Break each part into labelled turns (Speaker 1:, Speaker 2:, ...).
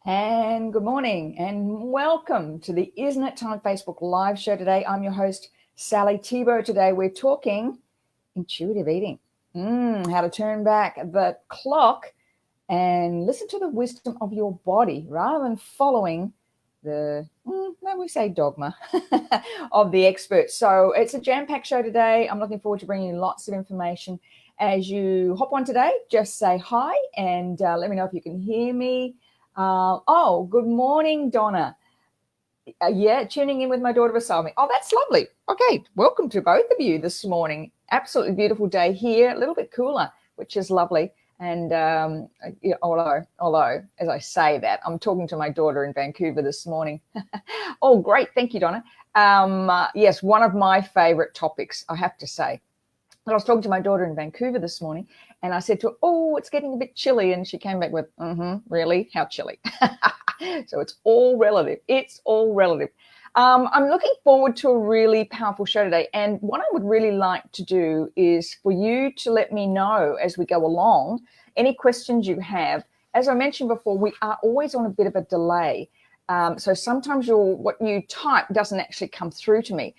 Speaker 1: And good morning and welcome to the Isn't It Time Facebook live show today. I'm your host, Sally Thibault. Today we're talking intuitive eating, how to turn back the clock and listen to the wisdom of your body rather than following the, we say dogma of the experts. So it's a jam-packed show today. I'm looking forward to bringing you lots of information. As you hop on today, just say hi and let me know if you can hear me. Good morning, Donna. Tuning in with my daughter beside me. Oh, that's lovely. Okay, welcome to both of you this morning. Absolutely beautiful day here, a little bit cooler, which is lovely. And although, as I say that, I'm talking to my daughter in Vancouver this morning. Oh, great. Thank you, Donna. Yes, one of my favorite topics, I have to say. I was talking to my daughter in Vancouver this morning and I said to her, it's getting a bit chilly. And she came back with, really? How chilly? So it's all relative. It's all relative. I'm looking forward to a really powerful show today. And what I would really like to do is for you to let me know as we go along, any questions you have. As I mentioned before, we are always on a bit of a delay. So sometimes what you type doesn't actually come through to me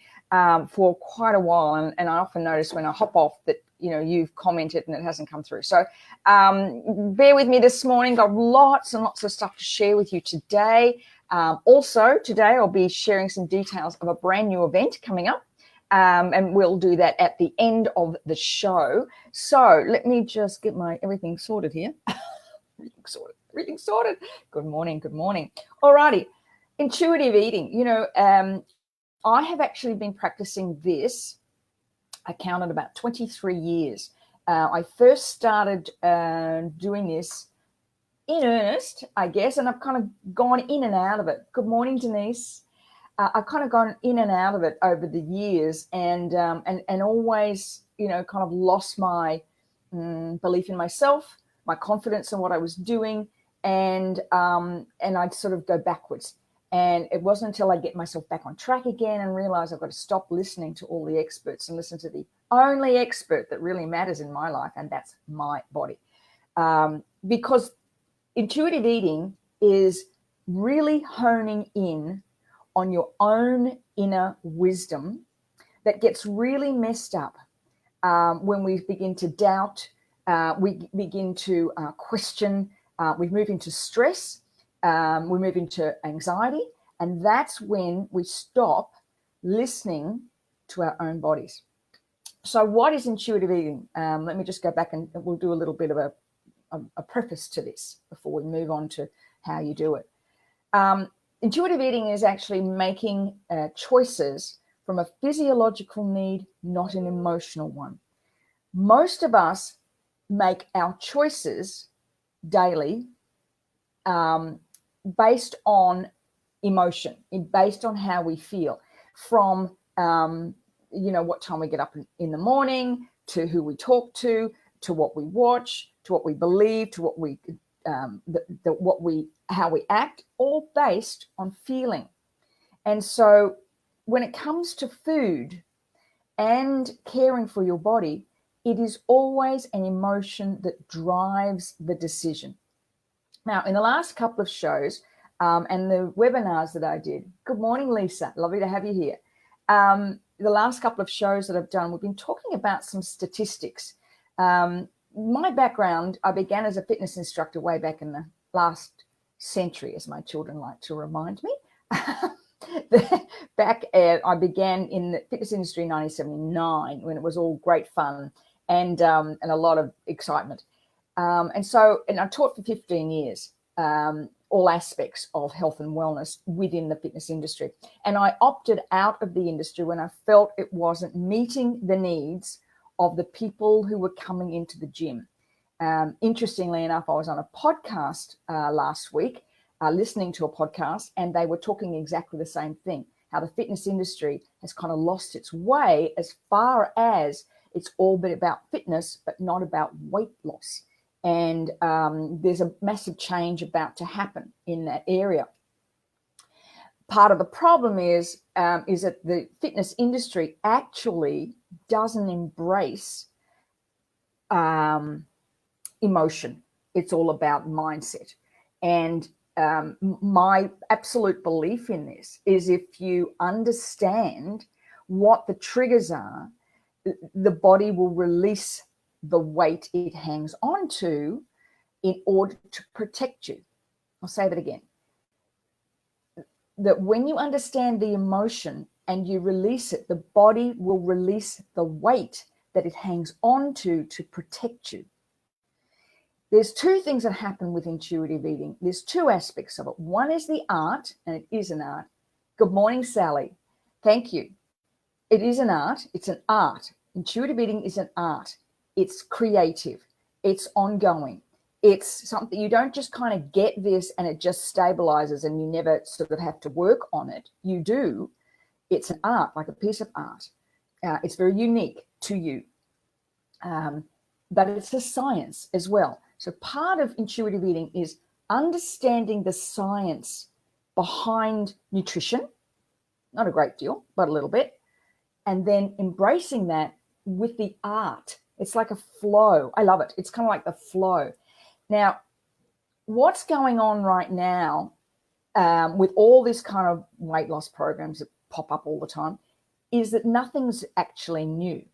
Speaker 1: for quite a while. And I often notice when I hop off that, you've commented and it hasn't come through. So bear with me this morning. Got lots and lots of stuff to share with you today. Also, today I'll be sharing some details of a brand new event coming up. And we'll do that at the end of the show. So let me just get everything sorted here. Everything sorted. Good morning. Alrighty. Intuitive eating. I have actually been practicing this, I counted about 23 years. I first started doing this in earnest, I guess, and I've kind of gone in and out of it. Good morning, Denise. I've kind of gone in and out of it over the years and always, kind of lost my belief in myself, my confidence in what I was doing, and I'd sort of go backwards. And it wasn't until I get myself back on track again and realize I've got to stop listening to all the experts and listen to the only expert that really matters in my life, and that's my body. Because intuitive eating is really honing in on your own inner wisdom that gets really messed up when we begin to doubt, we begin to question, we move into stress. We move into anxiety, and that's when we stop listening to our own bodies. So what is intuitive eating? Let me just go back and we'll do a little bit of a preface to this before we move on to how you do it. Intuitive eating is actually making choices from a physiological need, not an emotional one. Most of us make our choices daily based on emotion, based on how we feel, from what time we get up in the morning, to who we talk to what we watch, to what we believe, to what we how we act, all based on feeling. And so when it comes to food and caring for your body, it is always an emotion that drives the decision. Now, in the last couple of shows and the webinars that I did, good morning, Lisa. Lovely to have you here. The last couple of shows that I've done, we've been talking about some statistics. My background, I began as a fitness instructor way back in the last century, as my children like to remind me. I began in the fitness industry in 1979 when it was all great fun and a lot of excitement. And I taught for 15 years, all aspects of health and wellness within the fitness industry. And I opted out of the industry when I felt it wasn't meeting the needs of the people who were coming into the gym. Interestingly enough, I was on a podcast last week, listening to a podcast, and they were talking exactly the same thing, how the fitness industry has kind of lost its way as far as it's all been about fitness, but not about weight loss. And there's a massive change about to happen in that area. Part of the problem is that the fitness industry actually doesn't embrace emotion. It's all about mindset. And my absolute belief in this is if you understand what the triggers are, the body will release the weight it hangs on to in order to protect you. I'll say that again. That when you understand the emotion and you release it, the body will release the weight that it hangs on to protect you. There's two things that happen with intuitive eating. There's two aspects of it. One is the art, and it is an art. Good morning, Sally. Thank you. It is an art. It's an art. Intuitive eating is an art. It's creative. It's ongoing. It's something you don't just kind of get this and it just stabilizes and you never sort of have to work on it. You do. It's an art, like a piece of art. It's very unique to you. But it's a science as well. So part of intuitive eating is understanding the science behind nutrition, not a great deal, but a little bit, and then embracing that with the art. It's like a flow. I love it. It's kind of like the flow. Now, what's going on right now with all this kind of weight loss programs that pop up all the time is that nothing's actually new.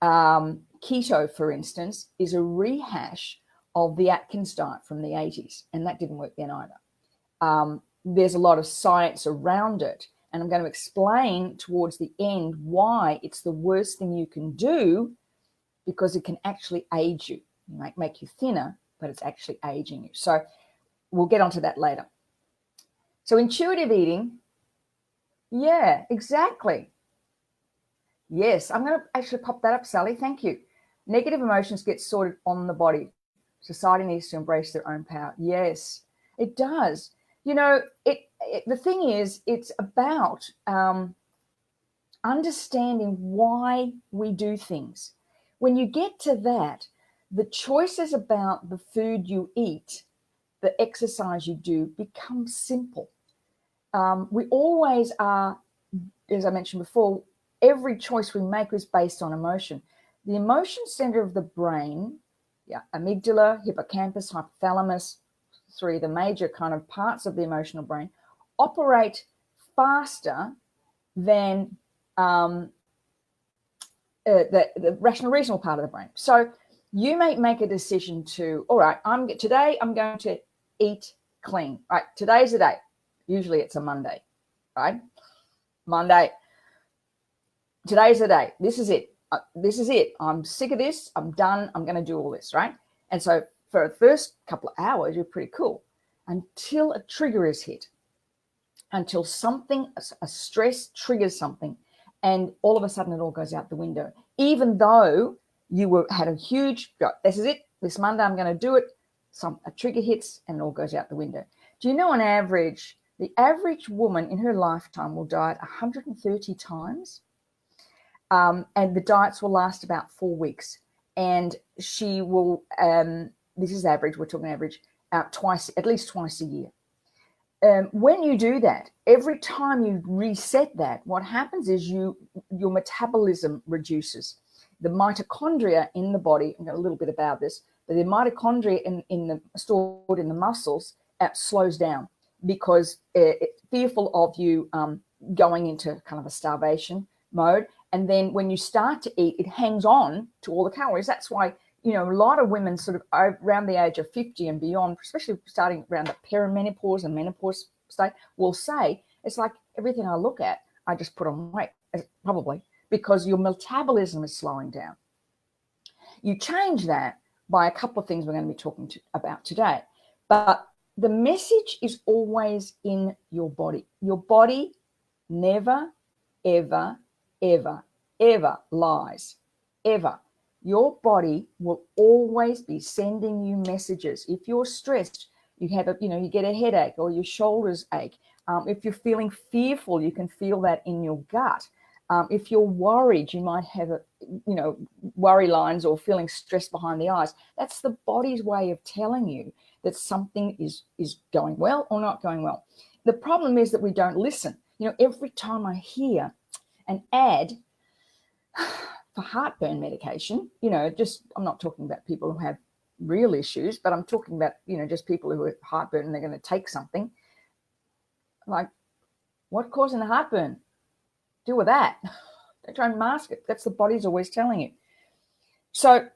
Speaker 1: Keto, for instance, is a rehash of the Atkins diet from the 80s, and that didn't work then either. There's a lot of science around it, and I'm going to explain towards the end why it's the worst thing you can do, because it can actually age you. It might make you thinner, but it's actually aging you. So we'll get onto that later. So intuitive eating, yeah, exactly. Yes, I'm going to actually pop that up, Sally. Thank you. Negative emotions get sorted on the body. Society needs to embrace their own power. Yes, it does. You know, the thing is, it's about understanding why we do things. When you get to that, the choices about the food you eat, the exercise you do, become simple. We always are, as I mentioned before, every choice we make is based on emotion. The emotion center of the brain, amygdala, hippocampus, hypothalamus, three of the major kind of parts of the emotional brain, operate faster than the rational reasonable part of the brain. So you may make a decision to, all right, today I'm going to eat clean. Right, today's the day. Usually it's a Monday, right? Monday. Today's the day. This is it. This is it. I'm sick of this. I'm done. I'm going to do all this, right? And so for the first couple of hours, you're pretty cool until a trigger is hit, until something, a stress triggers something, and all of a sudden it all goes out the window. Even though you had a huge, this is it. This Monday I'm going to do it. A trigger hits and it all goes out the window. Do you know on average, the average woman in her lifetime will diet 130 times? And the diets will last about 4 weeks. And she will, this is average, we're talking average, at least twice a year. When you do that, every time you reset that, what happens is your metabolism reduces. The mitochondria in the body, I've got a little bit about this, but the mitochondria stored in the muscles slows down because it's fearful of you going into kind of a starvation mode. And then when you start to eat, it hangs on to all the calories. That's why, you know, a lot of women sort of around the age of 50 and beyond, especially starting around the perimenopause and menopause state, will say, it's like everything I look at, I just put on weight, probably, because your metabolism is slowing down. You change that by a couple of things we're going to be talking about today. But the message is always in your body. Your body never, ever, ever, ever lies, ever. Your body will always be sending you messages. If you're stressed, you get a headache or your shoulders ache. If you're feeling fearful, you can feel that in your gut. If you're worried, you might have worry lines or feeling stressed behind the eyes. That's the body's way of telling you that something is going well or not going well. The problem is that we don't listen. You know, every time I hear an ad for heartburn medication, I'm not talking about people who have real issues, but I'm talking about, just people who are heartburn and they're going to take something. Like, what causing the heartburn? Deal with that. Don't try and mask it. That's the body's always telling you. So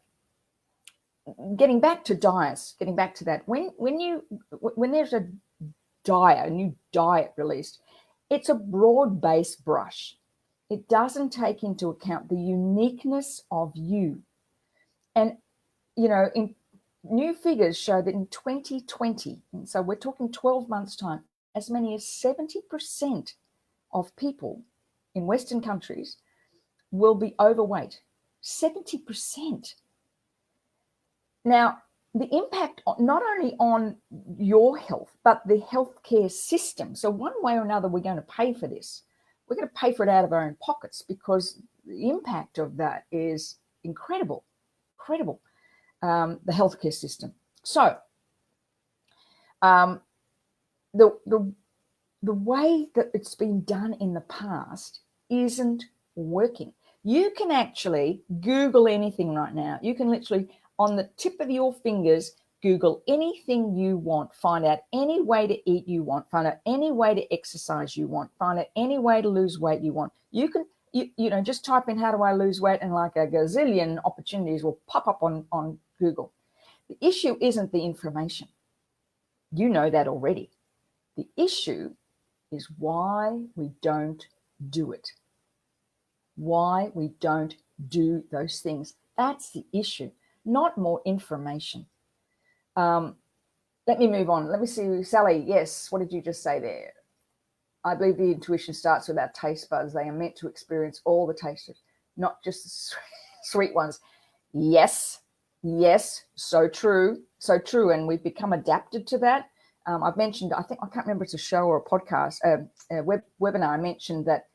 Speaker 1: getting back to diets, getting back to that, when there's a new diet released, it's a broad-based brush. It doesn't take into account the uniqueness of you. And, in new figures show that in 2020, and so we're talking 12 months' time, as many as 70% of people in Western countries will be overweight. 70%. Now, the impact not only on your health, but the healthcare system. So one way or another, we're going to pay for this. We're going to pay for it out of our own pockets because the impact of that is incredible. The healthcare system. So the way that it's been done in the past isn't working. You can actually Google anything right now. You can literally, on the tip of your fingers, Google anything you want, find out any way to eat you want, find out any way to exercise you want, find out any way to lose weight you want. You can, just type in how do I lose weight, and like a gazillion opportunities will pop up on Google. The issue isn't the information. You know that already. The issue is why we don't do it. Why we don't do those things. That's the issue, not more information. Let me move on. Let me see. Sally, yes, what did you just say there? I believe the intuition starts with our taste buds. They are meant to experience all the tastes, not just the sweet ones. Yes, so true. And we've become adapted to that. I've mentioned, I can't remember if it's a show or a podcast, a webinar. I mentioned that,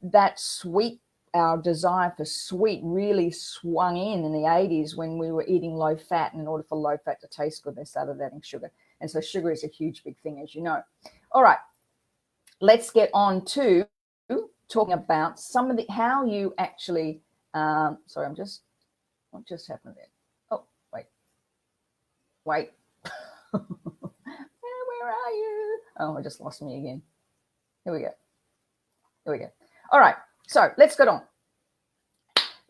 Speaker 1: that sweet, our desire for sweet really swung in the 80s when we were eating low fat. And in order for low fat to taste good, they started adding sugar. And so sugar is a huge, big thing, as you know. All right, let's get on to talking about some of how you actually, sorry, what just happened there? Oh, wait. Where are you? Oh, I just lost me again. Here we go. All right. So let's get on.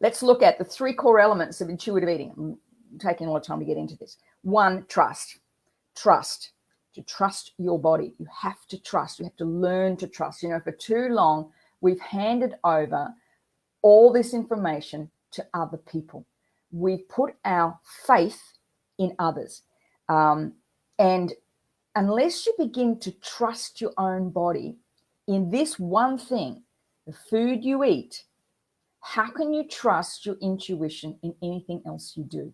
Speaker 1: Let's look at the 3 core elements of intuitive eating. I'm taking a lot of time to get into this. 1, trust. Trust. To trust your body. You have to trust. You have to learn to trust. For too long, we've handed over all this information to other people. We've put our faith in others. And unless you begin to trust your own body in this one thing, the food you eat, how can you trust your intuition in anything else you do?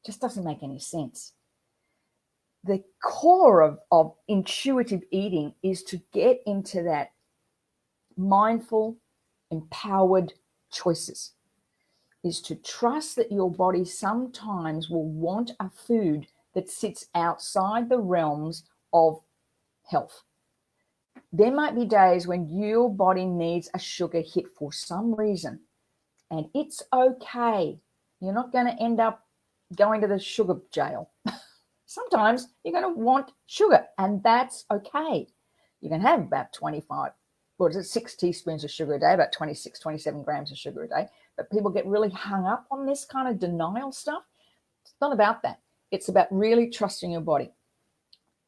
Speaker 1: It just doesn't make any sense. The core of intuitive eating is to get into that mindful, empowered choices, is to trust that your body sometimes will want a food that sits outside the realms of health. There might be days when your body needs a sugar hit for some reason, and it's okay. You're not going to end up going to the sugar jail. Sometimes you're going to want sugar, and that's okay. You can have about 6 teaspoons of sugar a day, about 26, 27 grams of sugar a day. But people get really hung up on this kind of denial stuff. It's not about that. It's about really trusting your body.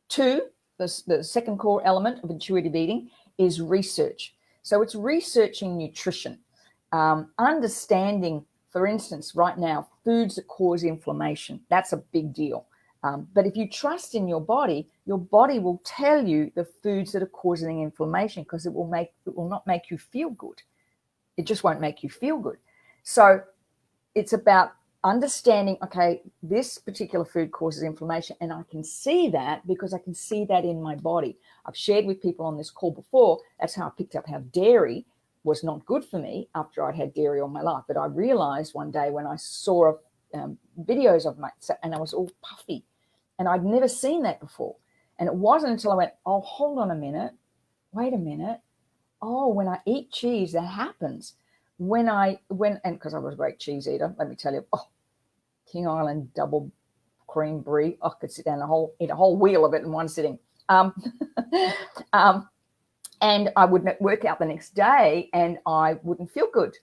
Speaker 1: 2, the second core element of intuitive eating is research. So it's researching nutrition, understanding, for instance, right now, foods that cause inflammation. That's a big deal. But if you trust in your body will tell you the foods that are causing inflammation, because it will not make you feel good. It just won't make you feel good. So it's about understanding, okay, this particular food causes inflammation, and I can see that because I can see that in my body. I've shared with people on this call before, that's how I picked up how dairy was not good for me after I'd had dairy all my life. But I realized one day when I saw videos of myself, and I was all puffy, and I'd never seen that before. And it wasn't until I went, oh, hold on a minute, wait a minute. Oh, when I eat cheese, that happens. And because I was a great cheese eater, let me tell you, King Island double cream brie. I could sit down eat a whole wheel of it in one sitting. And I would work out the next day and I wouldn't feel good.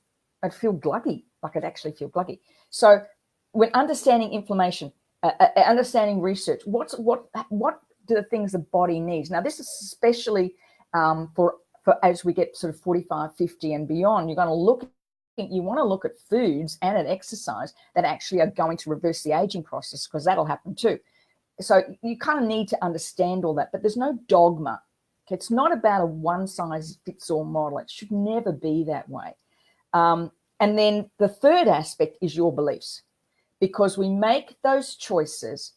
Speaker 1: I'd feel gluggy, like I'd actually feel gluggy. So when understanding inflammation, understanding research, what do the things the body needs? Now, this is especially for as we get sort of 45, 50 and beyond, you want to look at foods and at exercise that actually are going to reverse the aging process, because that'll happen too. So you kind of need to understand all that, but there's no dogma. It's not about a one-size-fits-all model. It should never be that way. And then the third aspect is your beliefs, because we make those choices.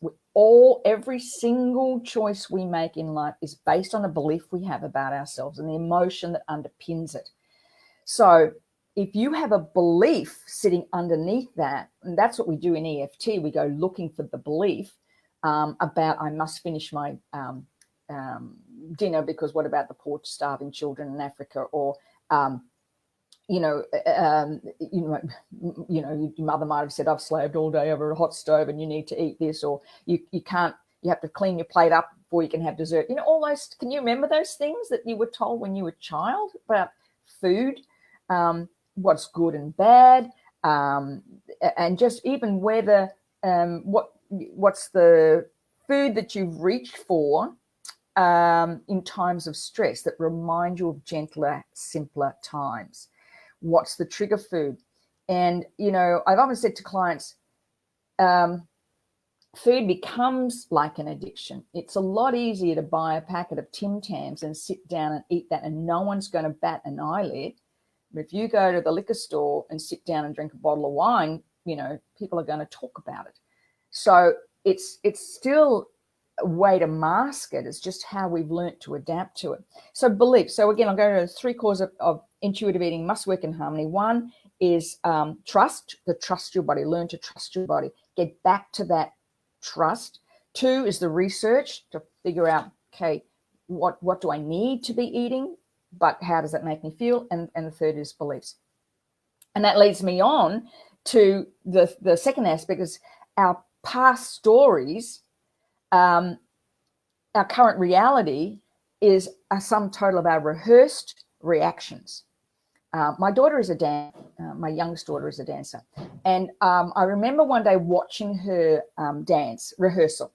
Speaker 1: Every single choice we make in life is based on a belief we have about ourselves and the emotion that underpins it. So if you have a belief sitting underneath that, and that's what we do in EFT, we go looking for the belief about I must finish my dinner because what about the poor starving children in Africa, or your mother might have said I've slaved all day over a hot stove and you need to eat this, or you have to clean your plate up before you can have dessert. All those. Can you remember those things that you were told when you were a child about food, what's good and bad, and just even whether what's the food that you've reached for in times of stress that remind you of gentler, simpler times. What's the trigger food? And, I've often said to clients, food becomes like an addiction. It's a lot easier to buy a packet of Tim Tams and sit down and eat that, and no one's going to bat an eyelid. But if you go to the liquor store and sit down and drink a bottle of wine, people are going to talk about it. So it's still a way to mask it. It's just how we've learnt to adapt to it. So belief. So again, I'll go to 3 cores of intuitive eating must work in harmony. 1 is trust, to trust your body, learn to trust your body, get back to that trust. 2 is the research to figure out, okay, what do I need to be eating, but how does that make me feel? And the 3rd is beliefs. And that leads me on to the second aspect is our past stories. Our current reality is a sum total of our rehearsed reactions. My daughter is a dancer. My youngest daughter is a dancer. And I remember one day watching her dance rehearsal.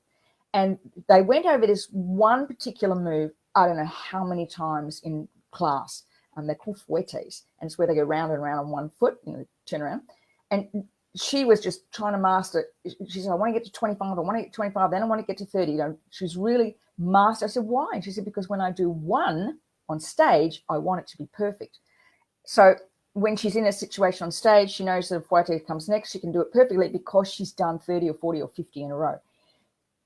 Speaker 1: And they went over this one particular move, I don't know how many times in class. They're called fouettes. And it's where they go round and round on one foot, turn around. And she was just trying to master. She said, I want to get to 25. I want to get to 25. Then I want to get to 30. She's really mastered. I said, why? And she said, because when I do one on stage, I want it to be perfect. So when she's in a situation on stage, she knows that if fouette comes next, she can do it perfectly because she's done 30 or 40 or 50 in a row.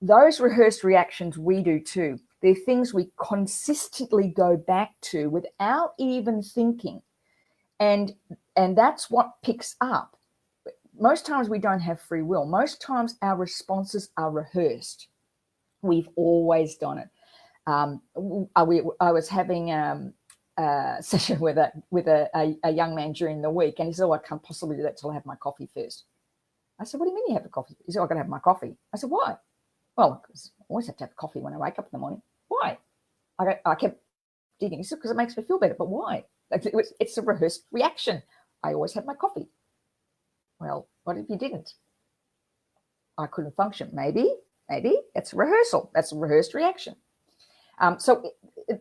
Speaker 1: Those rehearsed reactions we do too. They're things we consistently go back to without even thinking. And that's what picks up. Most times we don't have free will. Most times our responses are rehearsed. We've always done it. I was having a session with a young man during the week, and he said, I can't possibly do that till I have my coffee first. I said, what do you mean you have a coffee? He said, I've got to have my coffee. I said, why? Well, because I always have to have coffee when I wake up in the morning. Why? I kept digging. He said, because it makes me feel better. But why? It's a rehearsed reaction. I always have my coffee. Well, what if you didn't? I couldn't function. Maybe it's rehearsal. That's a rehearsed reaction. So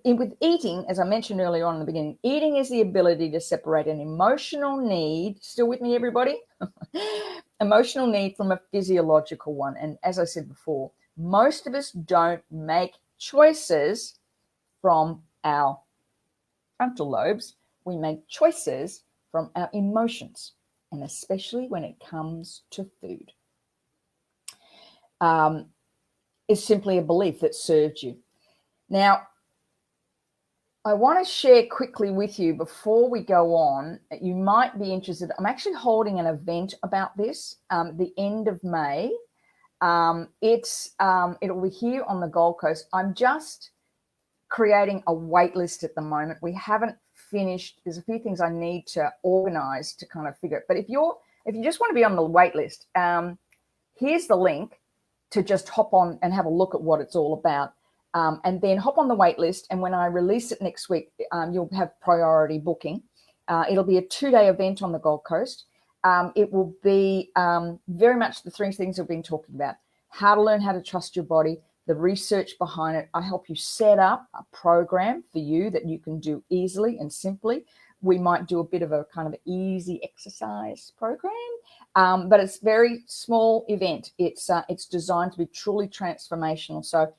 Speaker 1: with eating, as I mentioned earlier on in the beginning, eating is the ability to separate an emotional need, still with me, everybody? Emotional need from a physiological one. And as I said before, most of us don't make choices from our frontal lobes. We make choices from our emotions, and especially when it comes to food. It's simply a belief that served you. Now, I want to share quickly with you before we go on. You might be interested. I'm actually holding an event about this the end of May. It'll be here on the Gold Coast. I'm just creating a wait list at the moment. We haven't finished. There's a few things I need to organize to kind of figure it. But if you just want to be on the wait list, here's the link. to just hop on and have a look at what it's all about. And then hop on the wait list. And when I release it next week, you'll have priority booking. It'll be a 2-day event on the Gold Coast. It will be very much the 3 things we've been talking about: how to learn how to trust your body, the research behind it. I help you set up a program for you that you can do easily and simply. We might do a bit of a kind of easy exercise program, but it's a very small event. It's designed to be truly transformational. So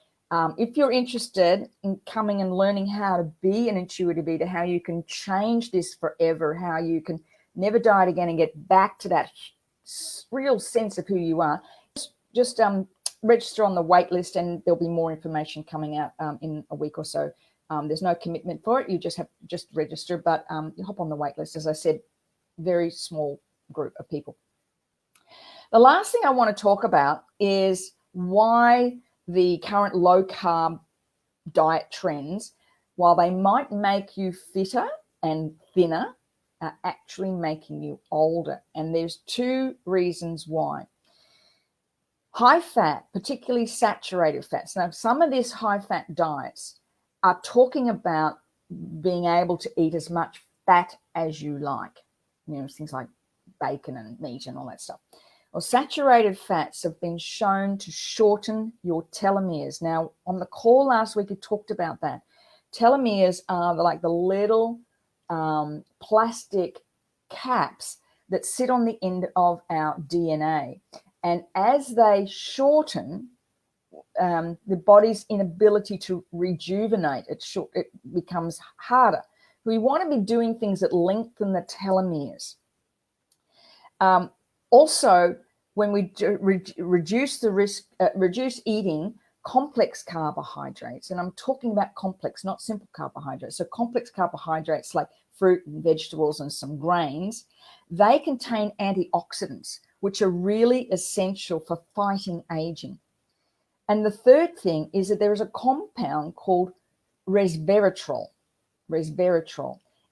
Speaker 1: if you're interested in coming and learning how to be an intuitive eater, how you can change this forever, how you can never diet again and get back to that real sense of who you are, just register on the wait list, and there'll be more information coming out in a week or so. There's no commitment for it. You just register, but you hop on the wait list. As I said, very small group of people. The last thing I want to talk about is why the current low-carb diet trends, while they might make you fitter and thinner, are actually making you older. And there's 2 reasons why. High fat, particularly saturated fats. Now, some of these high-fat diets are talking about being able to eat as much fat as you like. Things like bacon and meat and all that stuff. Well, saturated fats have been shown to shorten your telomeres. Now, on the call last week, we talked about that. Telomeres are like the little plastic caps that sit on the end of our DNA. And as they shorten, the body's inability to rejuvenate, it becomes harder. We want to be doing things that lengthen the telomeres. Also, when we reduce the risk, reduce eating complex carbohydrates, and I'm talking about complex, not simple carbohydrates. So complex carbohydrates like fruit and vegetables and some grains, they contain antioxidants, which are really essential for fighting aging. And the third thing is that there is a compound called resveratrol,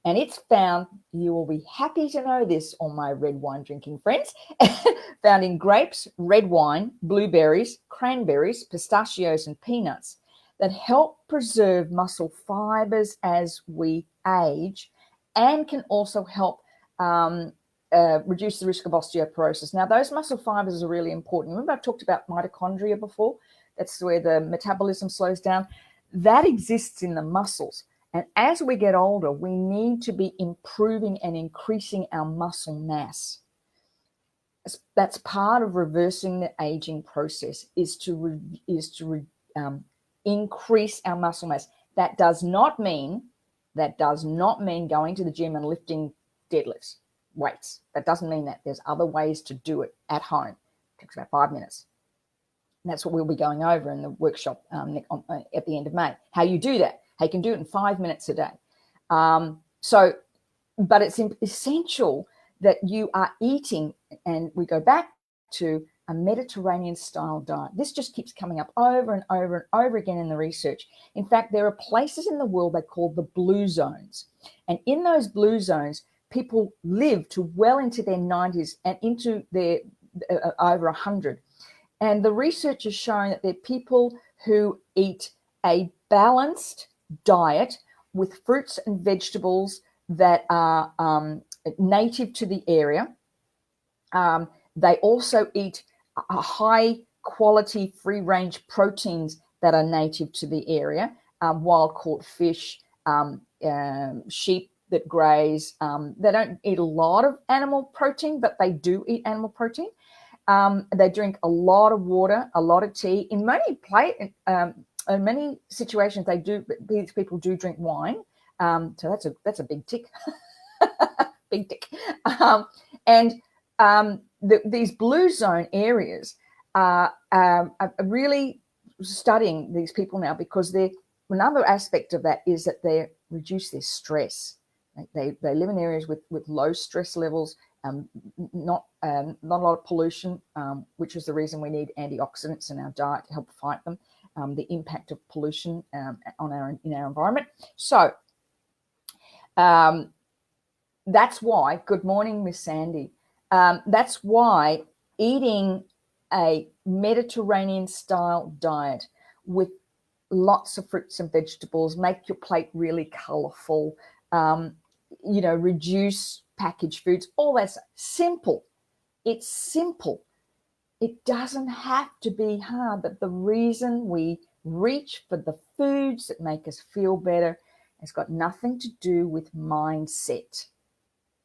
Speaker 1: and it's found, you will be happy to know this, all my red wine drinking friends, found in grapes, red wine, blueberries, cranberries, pistachios, and peanuts, that help preserve muscle fibers as we age, and can also help reduce the risk of osteoporosis. Now, those muscle fibers are really important. Remember I talked about mitochondria before? That's where the metabolism slows down. That exists in the muscles. And as we get older, we need to be improving and increasing our muscle mass. That's part of reversing the aging process, is to increase our muscle mass. That does not mean going to the gym and lifting deadlifts, weights. That doesn't mean that. There's other ways to do it at home. It takes about 5 minutes. And that's what we'll be going over in the workshop at the end of May. How you do that. How you can do it in 5 minutes a day. But it's essential that you are eating, and we go back to a Mediterranean style diet. This just keeps coming up over and over and over again in the research. In fact, there are places in the world they call the blue zones. And in those blue zones, people live to well into their 90s and into their over 100. And the research is showing that they're people who eat a balanced diet with fruits and vegetables that are native to the area. They also eat a high quality free range proteins that are native to the area, wild caught fish, sheep that graze. They don't eat a lot of animal protein, but they do eat animal protein. They drink a lot of water, a lot of tea. In many situations, these people do drink wine. So that's a big tick. Big tick. These blue zone areas are really studying these people now, because another aspect of that is that they reduce their stress. They live in areas with low stress levels, not a lot of pollution, which is the reason we need antioxidants in our diet to help fight them, the impact of pollution in our environment. So that's why, good morning, Miss Sandy. That's why eating a Mediterranean style diet with lots of fruits and vegetables. Make your plate really colorful, reduce packaged foods, all that's simple. It's simple. It doesn't have to be hard, but the reason we reach for the foods that make us feel better has got nothing to do with mindset.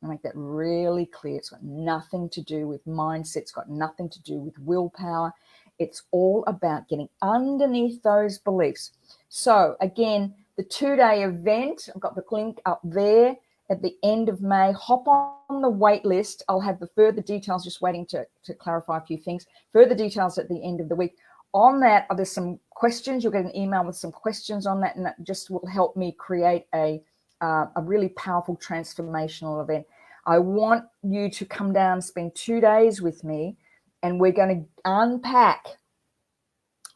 Speaker 1: I make that really clear. It's got nothing to do with mindset. It's got nothing to do with willpower. It's all about getting underneath those beliefs. So again, the 2-day event, I've got the link up there at the end of May. Hop on the wait list. I'll have the further details, just waiting to clarify a few things. Further details at the end of the week. On that, there's some questions. You'll get an email with some questions on that, and that just will help me create a really powerful transformational event. I want you to come down and spend 2 days with me, and we're going to unpack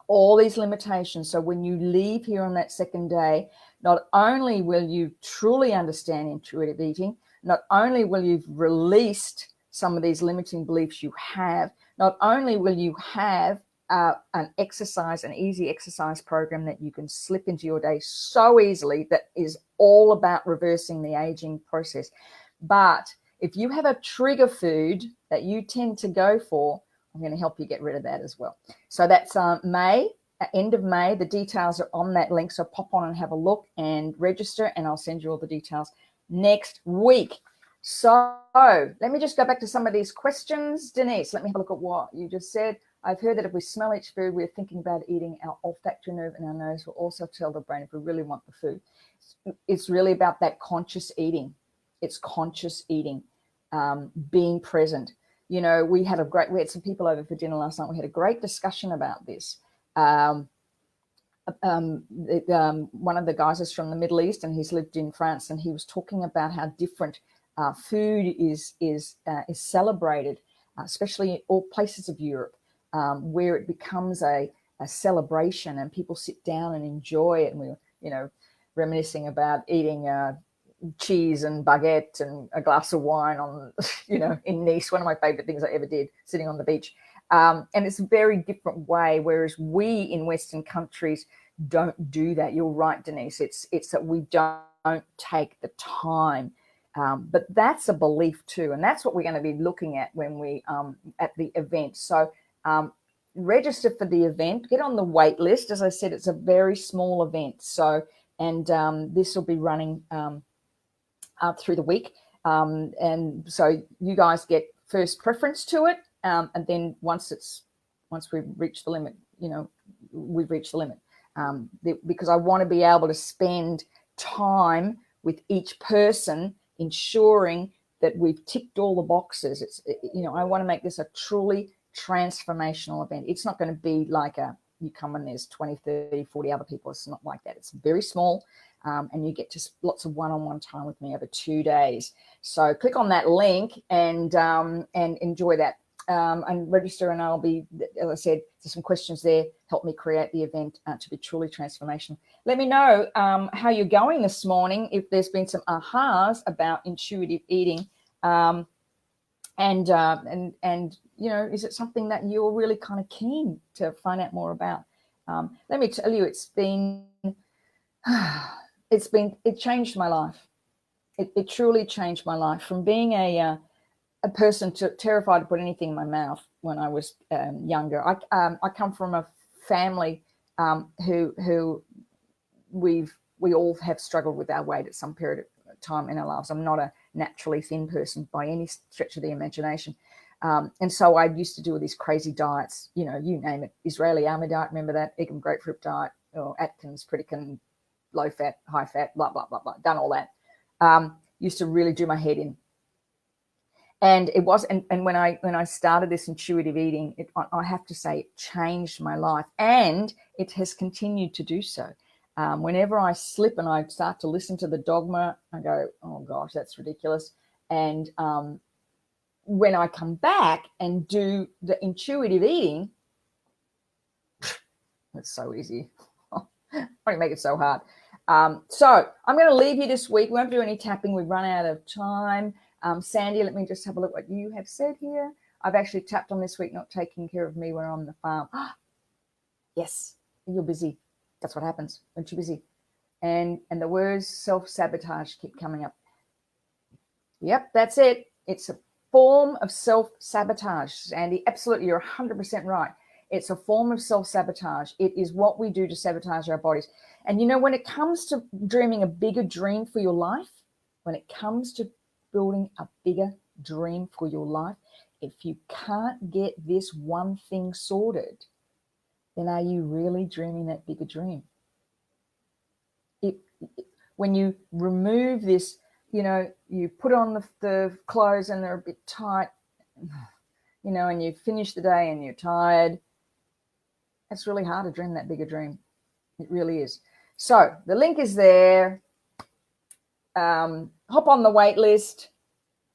Speaker 1: all these limitations. So when you leave here on that second day, not only will you truly understand intuitive eating, not only will you've released some of these limiting beliefs you have, not only will you have an easy exercise program that you can slip into your day so easily, that is all about reversing the aging process. But if you have a trigger food that you tend to go for, I'm going to help you get rid of that as well. So that's May, end of May. The details are on that link. So pop on and have a look and register, and I'll send you all the details next week. So let me just go back to some of these questions. Denise, let me have a look at what you just said. I've heard that if we smell each food, we're thinking about eating. Our olfactory nerve and our nose will also tell the brain if we really want the food. It's really about that conscious eating. It's conscious eating, being present. We had some people over for dinner last night. We had a great discussion about this. One of the guys is from the Middle East, and he's lived in France, and he was talking about how different food is celebrated, especially in all places of Europe, where it becomes a celebration and people sit down and enjoy it. And we were, reminiscing about eating cheese and baguette and a glass of wine on, in Nice, one of my favorite things I ever did, sitting on the beach. And it's a very different way, whereas we in Western countries don't do that. You're right, Denise. It's that we don't take the time. But that's a belief too. And that's what we're going to be looking at when we at the event. So register for the event, get on the wait list. As I said, it's a very small event. So, and this will be running through the week. And so you guys get first preference to it. And then once we've reached the limit, we've reached the limit. Because I want to be able to spend time with each person, ensuring that we've ticked all the boxes. I want to make this a truly transformational event. It's not going to be like you come and there's 20, 30, 40 other people. It's not like that. It's very small. And you get just lots of one-on-one time with me over 2 days. So click on that link and enjoy that. And register, and I'll be, as I said, there's some questions there. Help me create the event to be truly transformational. Let me know how you're going this morning, if there's been some ahas about intuitive eating, and is it something that you're really kind of keen to find out more about? Let me tell you, it changed my life. It truly changed my life from being a person terrified to put anything in my mouth when I was younger. I come from a family who we all have struggled with our weight at some period of time in our lives. I'm not a naturally thin person by any stretch of the imagination. And so I used to do all these crazy diets, you name it. Israeli army diet, remember that? Egg and grapefruit diet, or Atkins, Pritikin, low fat, high fat, blah, blah, blah, blah. Done all that. Used to really do my head in. And it was, and when I started this intuitive eating, I have to say, it changed my life, and it has continued to do so. Whenever I slip and I start to listen to the dogma, I go, oh gosh, that's ridiculous. And when I come back and do the intuitive eating, it's so easy. Why do you make it so hard? So I'm going to leave you this week. We won't do any tapping. We've run out of time. Sandy, let me just have a look what you have said here. I've actually tapped on this week not taking care of me when I'm on the farm. Yes, you're busy. That's what happens when you're busy. And the words self-sabotage keep coming up. Yep, that's it. It's a form of self-sabotage, Andy. Absolutely, you're 100% right. It's a form of self-sabotage. It is what we do to sabotage our bodies. And you know, when it comes to dreaming a bigger dream for your life, when it comes to building a bigger dream for your life, if you can't get this one thing sorted, then are you really dreaming that bigger dream? When you remove this, you know, you put on the clothes and they're a bit tight, you know, and you finish the day and you're tired, it's really hard to dream that bigger dream. It really is. So the link is there. Hop on the wait list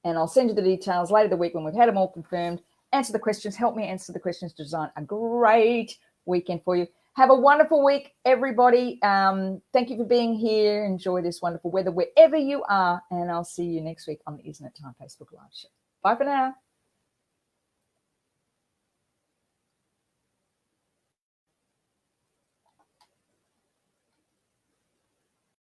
Speaker 1: and I'll send you the details later the week when we've had them all confirmed. Answer the questions. Help me answer the questions to design a great weekend for you. Have a wonderful week, everybody. Thank you for being here. Enjoy this wonderful weather wherever you are. And I'll see you next week on the Isn't It Time Facebook Live show. Bye for now.